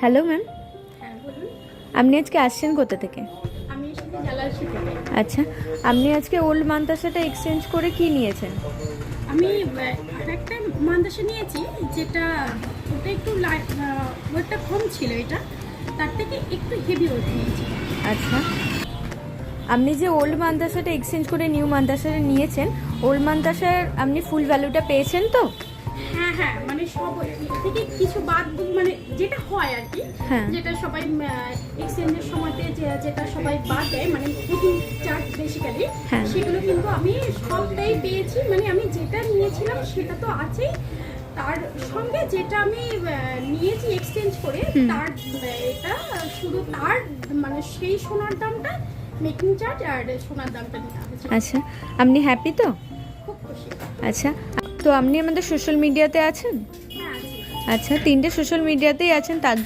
Hello ma'am, হ্যাঁ বলুন। আপনি আজকে আসছেন কোথা থেকে? আমি এসেছি জালালশি থেকে। আচ্ছা, আপনি আজকে ওল্ড মান্তাসাটা এক্সচেঞ্জ করে কি নিয়েছেন? আমি আরেকটা মাদ্রাসা নিয়েছি, যেটা ওটা একটু ওয়েটটা কম ছিল, এটা তার থেকে একটু হেভি ওয়েট নিয়েছি। আচ্ছা, আপনি যে ওল্ড মান্তাসাটা এক্সচেঞ্জ করে নিউ মান্তাসাটা নিয়েছেন, ওল্ড মান্তাসার আপনি ফুল ভ্যালুটা পেয়েছেন তো? হ্যাঁ হ্যাঁ, মানে সব থেকে কিছু বাদ মানে যেটা হয় আর কি, হ্যাঁ। যেটা সবাই এক্সচেঞ্জের সময়তে যেটা সবাই বাদ দেয়, মানে বুকিং চার্জ বেসিক্যালি, হ্যাঁ। সেগুলো কিন্তু আমি সবটাই পেয়েছি। মানে আমি যেটা নিয়েছিলাম সেটা তো আছেই, তার সঙ্গে যেটা আমি নিয়েছি এক্সচেঞ্জ করে, তার এটা শুধু তার মানে সেই সোনার দামটা, মেকিং চার্জ আর সোনার দামটা নেওয়া হয়েছে। আচ্ছা, আপনি হ্যাপি তো? খুব খুশি। আচ্ছা, তো আপনি আমাদের সোশ্যাল মিডিয়াতে আছেন? হ্যাঁ আছি। আচ্ছা, 3টে সোশ্যাল মিডিয়াতেই আছেন, তার